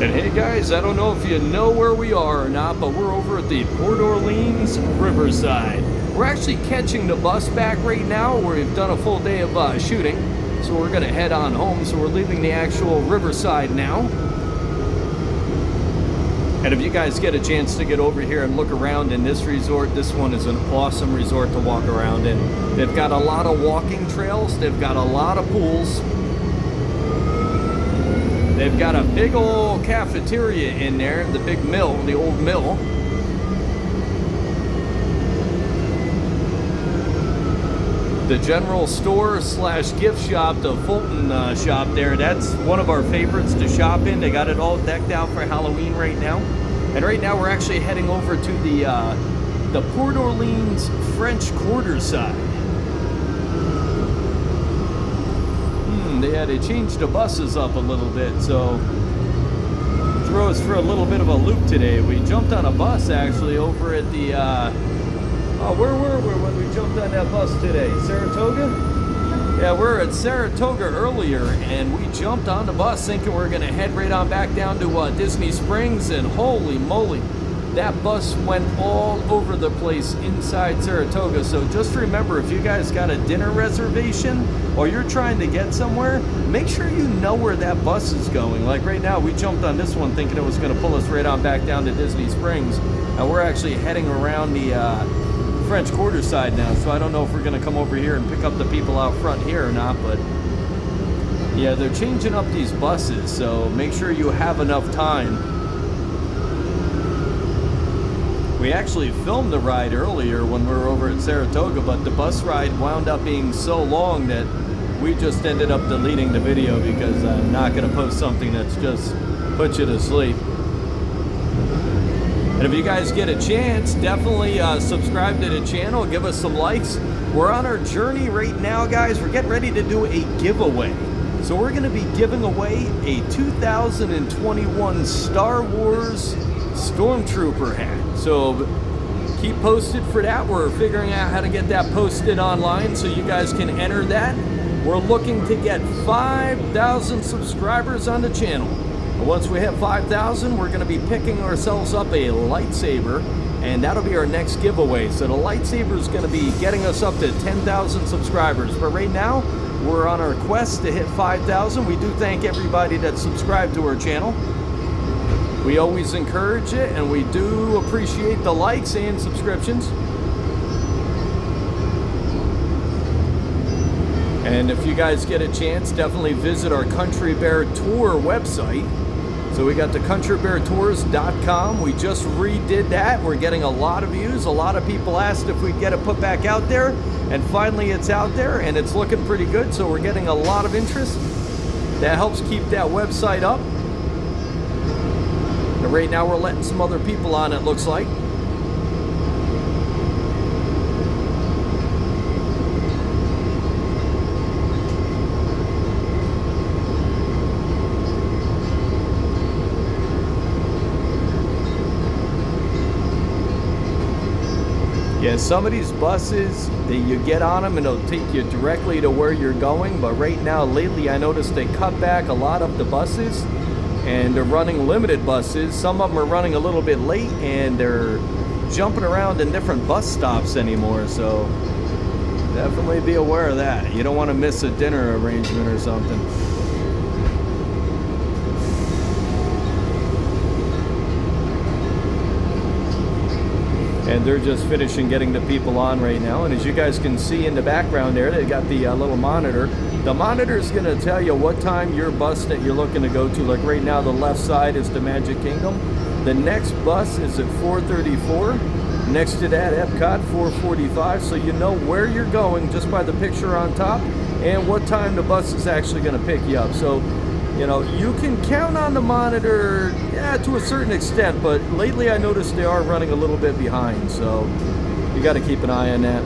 And hey guys, I don't know if you know where we are or not, but we're over at the Port Orleans Riverside. We're actually catching the bus back right now, where we've done a full day of shooting. So we're gonna head on home, so we're leaving the actual Riverside now. And if you guys get a chance to get over here and look around in this resort, this one is an awesome resort to walk around in. They've got a lot of walking trails, they've got a lot of pools. They've got a big old cafeteria in there, the big mill, the old mill. The general store slash gift shop, the Fulton shop there, that's one of our favorites to shop in. They got it all decked out for Halloween right now. And right now we're actually heading over to the Port Orleans French Quarter side. They changed the buses up a little bit, so throw us for a little bit of a loop today. We jumped on a bus actually over at the where were we when we jumped on that bus today? Saratoga? Yeah, we're at Saratoga earlier, and we jumped on the bus thinking we were gonna head right on back down to Disney Springs, and holy moly, that bus went all over the place inside Saratoga. So just remember, if you guys got a dinner reservation or you're trying to get somewhere, make sure you know where that bus is going. Like right now, we jumped on this one thinking it was gonna pull us right on back down to Disney Springs, and we're actually heading around the French Quarter side now. So I don't know if we're gonna come over here and pick up the people out front here or not, but yeah, they're changing up these buses, so make sure you have enough time. We actually filmed the ride earlier when we were over at Saratoga, but the bus ride wound up being so long that we just ended up deleting the video because I'm not going to post something that's just put you to sleep. And if you guys get a chance, definitely subscribe to the channel, give us some likes. We're on our journey right now, guys. We're getting ready to do a giveaway. So we're going to be giving away a 2021 Star Wars Stormtrooper hat. So keep posted for that. We're figuring out how to get that posted online so you guys can enter that. We're looking to get 5,000 subscribers on the channel. And once we hit 5,000, we're going to be picking ourselves up a lightsaber, and that'll be our next giveaway. So the lightsaber is going to be getting us up to 10,000 subscribers. But right now, we're on our quest to hit 5,000. We do thank everybody that subscribed to our channel. We always encourage it, and we do appreciate the likes and subscriptions. And if you guys get a chance, definitely visit our Country Bear Tour website. So we got the countrybeartours.com. We just redid that. We're getting a lot of views. A lot of people asked if we'd get it put back out there, and finally it's out there, and it's looking pretty good. So we're getting a lot of interest. That helps keep that website up. And right now we're letting some other people on, it looks like. Yeah, some of these buses, you get on them and it'll take you directly to where you're going. But right now, lately, I noticed they cut back a lot of the buses, and they're running limited buses. Some of them are running a little bit late, and they're jumping around in different bus stops anymore. So definitely be aware of that. You don't want to miss a dinner arrangement or something. And they're just finishing getting the people on right now. And as you guys can see in the background there, they got the little monitor. The monitor is going to tell you what time your bus that you're looking to go to. Like right now, the left side is the Magic Kingdom. The next bus is at 4:34. Next to that, Epcot, 4:45. So you know where you're going just by the picture on top and what time the bus is actually going to pick you up. So, you know, you can count on the monitor, yeah, to a certain extent, but lately I noticed they are running a little bit behind. So you got to keep an eye on that.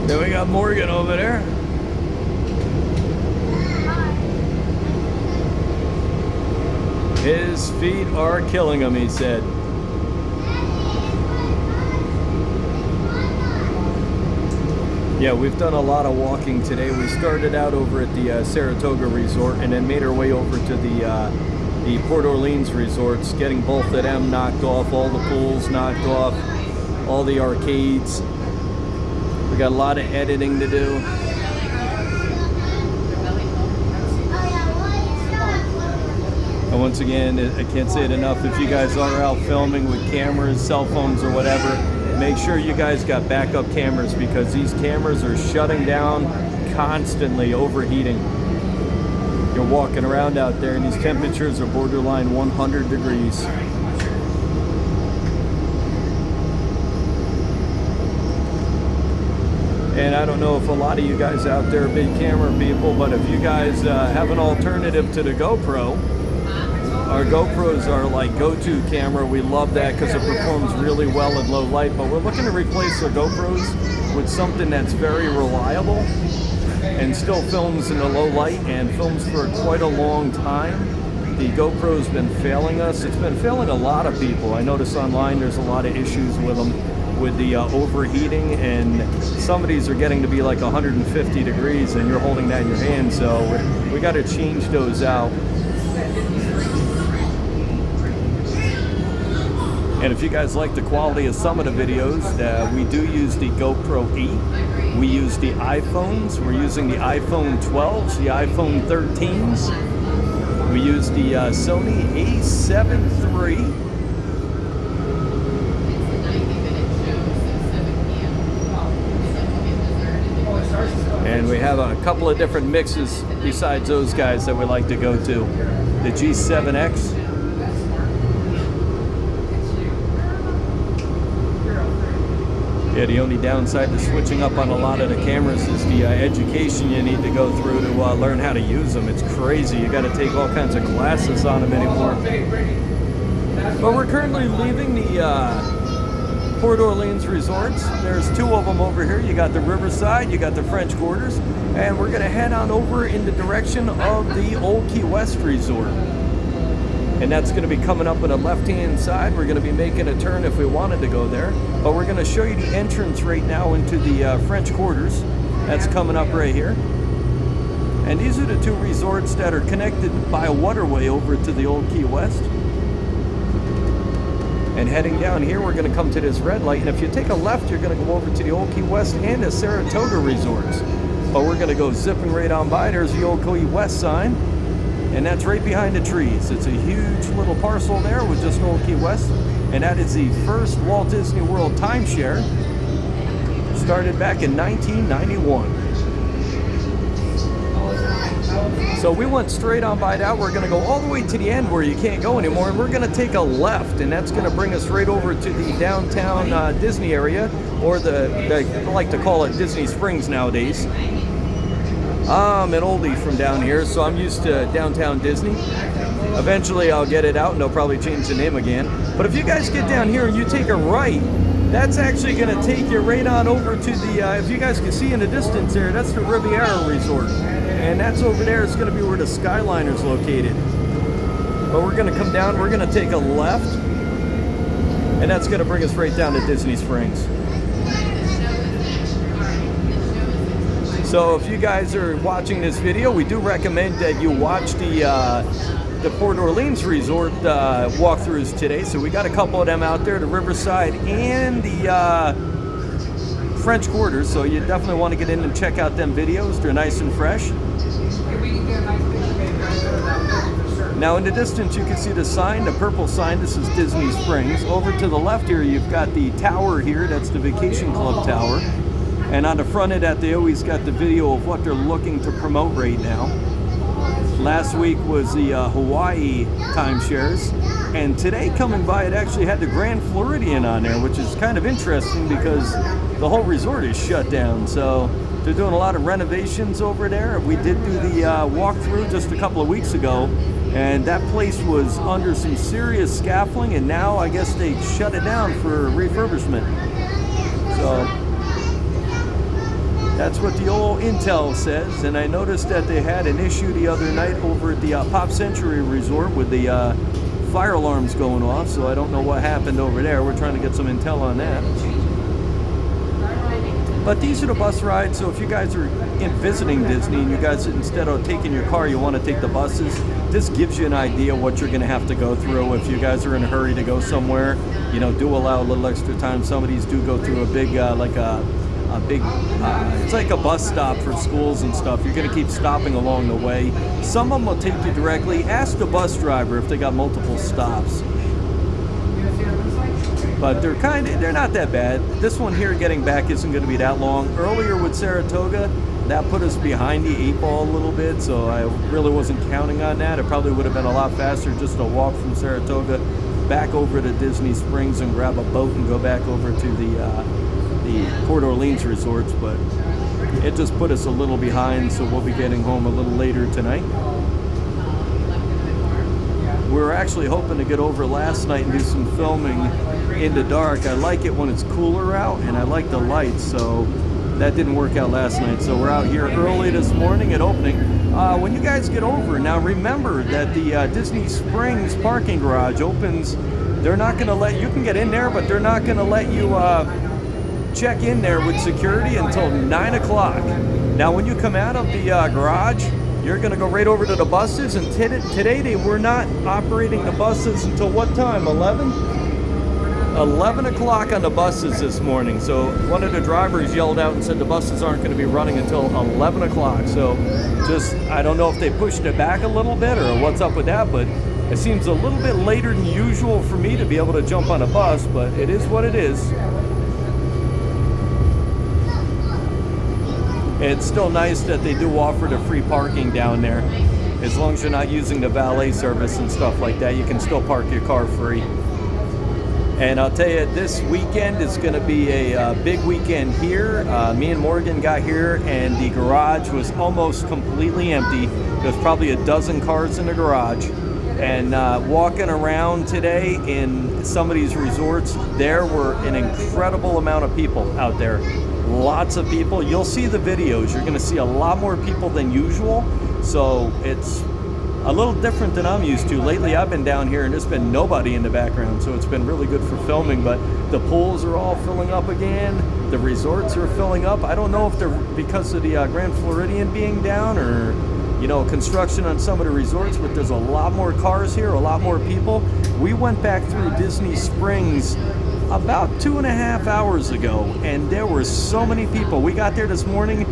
Then we got Morgan over there. His feet are killing him, he said. Yeah, we've done a lot of walking today. We started out over at the Saratoga Resort and then made our way over to the Port Orleans Resorts, getting both of them knocked off, all the pools knocked off, all the arcades. We got a lot of editing to do. And once again, I can't say it enough, if you guys are out filming with cameras, cell phones or whatever, make sure you guys got backup cameras, because these cameras are shutting down constantly, overheating. You're walking around out there and these temperatures are borderline 100 degrees. And I don't know if a lot of you guys out there are big camera people, but if you guys have an alternative to the GoPro, our GoPros are like go-to camera. We love that because it performs really well in low light, but we're looking to replace our GoPros with something that's very reliable and still films in the low light and films for quite a long time. The GoPro's been failing us. It's been failing a lot of people. I notice online there's a lot of issues with them, with the overheating, and some of these are getting to be like 150 degrees and you're holding that in your hand, so we got to change those out. And if you guys like the quality of some of the videos, we do use the GoPro 8. We use the iPhones. We're using the iPhone 12s, the iPhone 13s. We use the Sony A7 III. And we have a couple of different mixes besides those guys that we like to go to. The G7X. Yeah, the only downside to switching up on a lot of the cameras is the education you need to go through to learn how to use them. It's crazy. You got to take all kinds of classes on them anymore. But we're currently leaving the Port Orleans Resorts. There's two of them over here. You got the Riverside, you got the French Quarters, and we're going to head on over in the direction of the Old Key West Resort. And that's going to be coming up on the left-hand side. We're going to be making a turn if we wanted to go there. But we're going to show you the entrance right now into the French Quarters. That's coming up right here. And these are the two resorts that are connected by a waterway over to the Old Key West. And heading down here, we're going to come to this red light. And if you take a left, you're going to go over to the Old Key West and the Saratoga Resorts. But we're going to go zipping right on by. There's the Old Key West sign. And that's right behind the trees. It's a huge little parcel there with just Old Key West. And that is the first Walt Disney World timeshare. Started back in 1991. So we went straight on by that. We're going to go all the way to the end where you can't go anymore. And we're going to take a left. And that's going to bring us right over to the downtown Disney area. Or they like to call it Disney Springs nowadays. I'm an oldie from down here, so I'm used to downtown Disney. Eventually I'll get it out and they'll probably change the name again. But if you guys get down here and you take a right, that's actually going to take you right on over to the, if you guys can see in the distance there, that's the Riviera Resort. And that's over there. It's going to be where the Skyliner is located. But we're going to come down, we're going to take a left, and that's going to bring us right down to Disney Springs. So if you guys are watching this video, we do recommend that you watch the Port Orleans Resort walkthroughs today. So we got a couple of them out there, the Riverside and the French Quarters. So you definitely want to get in and check out them videos. They're nice and fresh. Now in the distance you can see the sign, the purple sign. This is Disney Springs. Over to the left here you've got the tower here. That's the Vacation Club Tower. And on the front of that, they always got the video of what they're looking to promote right now. Last week was the Hawaii timeshares. And today coming by, it actually had the Grand Floridian on there, which is kind of interesting because the whole resort is shut down. So they're doing a lot of renovations over there. We did do the walkthrough just a couple of weeks ago. And that place was under some serious scaffolding. And now I guess they shut it down for refurbishment. So That's what the old intel says. And I noticed that they had an issue the other night over at the Pop Century Resort with the fire alarms going off. So I don't know what happened over there. We're trying to get some intel on that. But these are the bus rides, so if you guys are visiting Disney and you guys, instead of taking your car, you want to take the buses, this gives you an idea what you're going to have to go through. If you guys are in a hurry to go somewhere, you know, do allow a little extra time. Some of these do go through a big, it's like a bus stop for schools and stuff. You're going to keep stopping along the way. Some of them will take you directly. Ask the bus driver if they got multiple stops. But they're not that bad. This one here getting back isn't going to be that long. Earlier with Saratoga, that put us behind the 8 ball a little bit, so I really wasn't counting on that. It probably would have been a lot faster just to walk from Saratoga back over to Disney Springs and grab a boat and go back over to the Port Orleans resorts, but it just put us a little behind, so we'll be getting home a little later tonight. We were actually hoping to get over last night and do some filming in the dark. I like it when it's cooler out, and I like the lights, so that didn't work out last night. So we're out here early this morning at opening. When you guys get over, now remember that the Disney Springs parking garage opens. They're not going to let you can get in there, but they're not going to let you check in there with security until 9 o'clock. Now, when you come out of the garage, you're going to go right over to the buses, and today they were not operating the buses until what time? 11 o'clock on the buses this morning. So one of the drivers yelled out and said the buses aren't going to be running until 11 o'clock. So just, I don't know if they pushed it back a little bit or what's up with that, but it seems a little bit later than usual for me to be able to jump on a bus, but it is what it is. It's still nice that they do offer the free parking down there. As long as you're not using the valet service and stuff like that, you can still park your car free. And I'll tell you, this weekend is going to be a big weekend here. Me and Morgan got here, and the garage was almost completely empty. There's probably a dozen cars in the garage. And walking around today in some of these resorts, there were an incredible amount of people out there. Lots of people. You'll see the videos. You're going to see a lot more people than usual. So it's a little different than I'm used to. Lately I've been down here and there's been nobody in the background, so it's been really good for filming. But the pools are all filling up again. The resorts are filling up. I don't know if they're because of the Grand Floridian being down or, you know, construction on some of the resorts, but there's a lot more cars here, a lot more people. We went back through Disney Springs about 2.5 hours ago, and there were so many people. We got there this morning,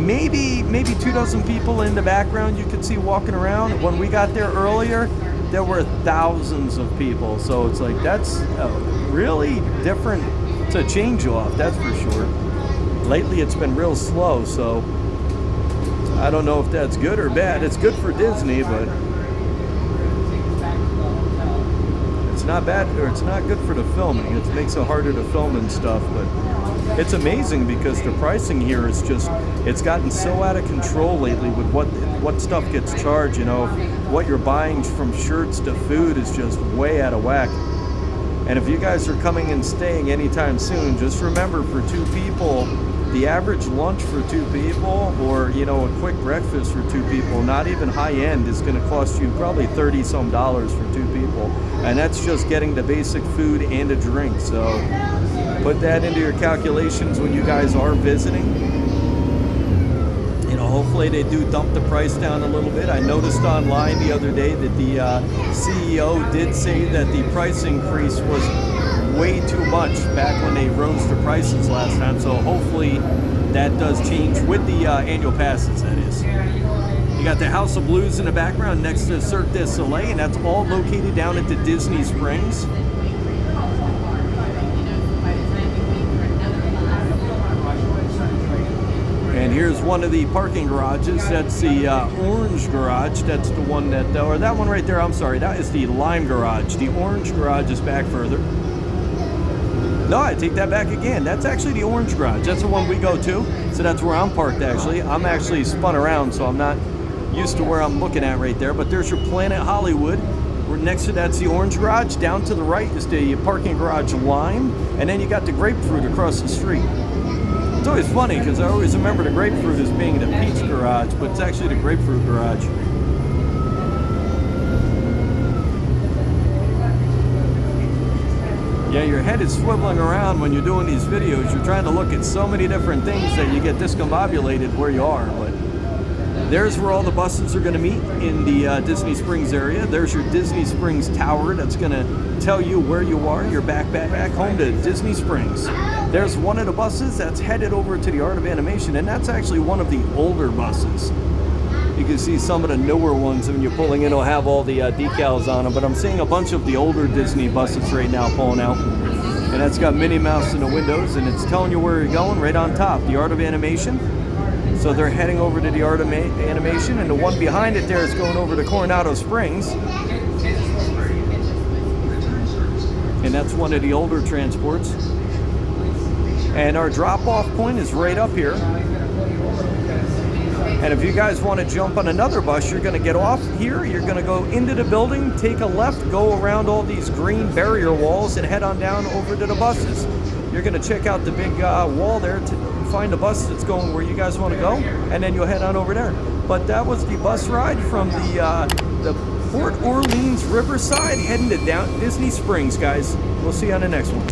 maybe 24 people in the background you could see walking around. When we got there earlier, there were thousands of people. So it's like, that's really different. It's a change off, that's for sure. Lately it's been real slow, so I don't know if that's good or bad. It's good for Disney, but it's not bad, or it's not good for the filming. It makes it harder to film and stuff, but it's amazing because the pricing here is just, it's gotten so out of control lately with what stuff gets charged. You know, what you're buying from shirts to food is just way out of whack. And if you guys are coming and staying anytime soon, just remember, for 2 people, the average lunch for 2 people, or, you know, a quick breakfast for 2 people, not even high end, is going to cost you probably $30-some for 2 people. And that's just getting the basic food and a drink. So put that into your calculations when you guys are visiting. You know, hopefully they do dump the price down a little bit. I noticed online the other day that the CEO did say that the price increase was way too much back when they rose the prices last time. So hopefully that does change with the annual passes, that is. You got the House of Blues in the background next to Cirque du Soleil, and that's all located down at the Disney Springs. And here's one of the parking garages. That's the orange garage. That's the one that, or that one right there, I'm sorry, that is the lime garage. The orange garage is back further. No, I take that back again. That's actually the orange garage. That's the one we go to. So that's where I'm parked, actually. I'm actually spun around, so I'm not used to where I'm looking at right there. But there's your Planet Hollywood. We're next to that's the orange garage. Down to the right is the parking garage lime. And then you got the grapefruit across the street. It's always funny because I always remember the grapefruit as being the peach garage, but it's actually the grapefruit garage. Yeah, your head is swiveling around when you're doing these videos. You're trying to look at so many different things that you get discombobulated where you are. But there's where all the buses are going to meet in the Disney Springs area. There's your Disney Springs Tower that's going to tell you where you are. You're back home to Disney Springs. There's one of the buses that's headed over to the Art of Animation, and that's actually one of the older buses. You can see some of the newer ones when you're pulling in will have all the decals on them, but I'm seeing a bunch of the older Disney buses right now pulling out. And that's got Minnie Mouse in the windows, and it's telling you where you're going right on top, the Art of Animation. So they're heading over to the Art of Animation, and the one behind it there is going over to Coronado Springs. And that's one of the older transports. And our drop-off point is right up here. And if you guys want to jump on another bus, you're going to get off here, you're going to go into the building, take a left, go around all these green barrier walls, and head on down over to the buses. You're going to check out the big wall there to find the bus that's going where you guys want to go, and then you'll head on over there. But that was the bus ride from the Port Orleans Riverside heading to Disney Springs, guys. We'll see you on the next one.